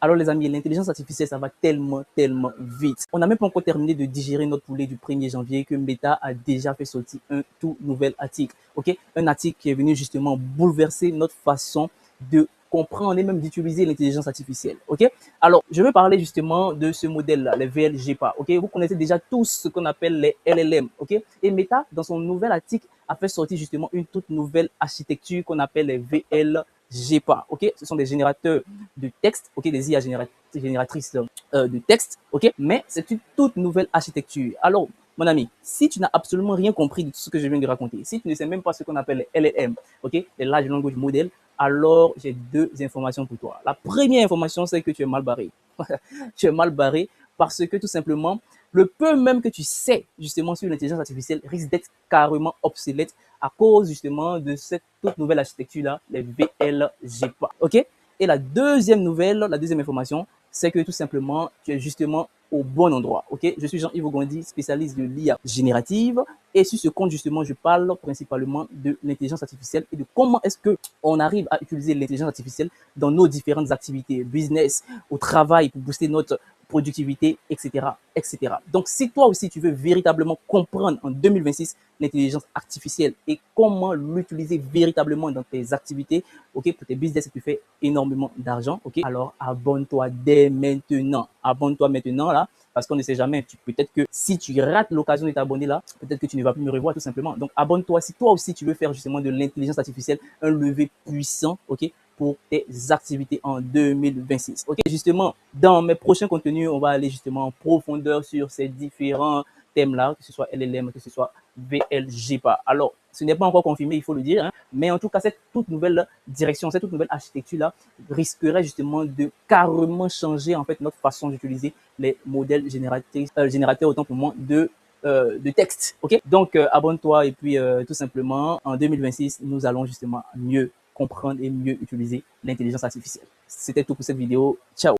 Alors les amis, l'intelligence artificielle, ça va tellement vite. On n'a même pas encore terminé de digérer notre poulet du 1er janvier que Meta a déjà fait sortir un tout nouvel article. Ok, un article qui est venu justement bouleverser notre façon de comprendre et même d'utiliser l'intelligence artificielle. Ok, alors je vais parler justement de ce modèle-là, les VLGPA. Ok, vous connaissez déjà tous ce qu'on appelle les LLM. Ok, et Meta, dans son nouvel article, a fait sortir justement une toute nouvelle architecture qu'on appelle les VLGPA. Ok, ce sont des générateurs de texte, ok, des IA génératrices de texte, ok, mais c'est une toute nouvelle architecture. Alors, mon ami, si tu n'as absolument rien compris de tout ce que je viens de raconter, si tu ne sais même pas ce qu'on appelle les LLM, ok, les Large Language Models, alors j'ai deux informations pour toi. La première information, c'est que tu es mal barré. Tu es mal barré parce que tout simplement, le peu même que tu sais justement sur l'intelligence artificielle risque d'être carrément obsolète à cause justement de cette toute nouvelle architecture-là, les VLGPA. Ok? Et la deuxième nouvelle, la deuxième information, c'est que tout simplement, tu es justement au bon endroit. Ok? Je suis Jean-Yves Gondi, spécialiste de l'IA générative. Et sur ce compte, justement, je parle principalement de l'intelligence artificielle et de comment est-ce qu'on arrive à utiliser l'intelligence artificielle dans nos différentes activités, business, au travail, pour booster notre productivité, etc., etc. Donc, si toi aussi, tu veux véritablement comprendre en 2026 l'intelligence artificielle et comment l'utiliser véritablement dans tes activités, ok, pour tes business et tu fais énormément d'argent, ok, alors abonne-toi dès maintenant. Abonne-toi maintenant, là, parce qu'on ne sait jamais. Peut-être que si tu rates l'occasion de t'abonner là, peut-être que tu ne vas plus me revoir tout simplement. Donc, abonne-toi si toi aussi tu veux faire justement de l'intelligence artificielle un levier puissant, ok, pour tes activités en 2026. Ok, justement, dans mes prochains contenus, on va aller justement en profondeur sur ces différents thèmes-là, que ce soit LLM, que ce soit VLGPA. Alors, ce n'est pas encore confirmé, il faut le dire, hein, mais en tout cas, cette toute nouvelle direction, cette toute nouvelle architecture-là risquerait justement de carrément changer en fait notre façon d'utiliser les modèles générateurs autant pour moi de texte. Ok, donc abonne-toi et puis tout simplement en 2026 nous allons justement mieux comprendre et mieux utiliser l'intelligence artificielle. C'était tout pour cette vidéo. Ciao.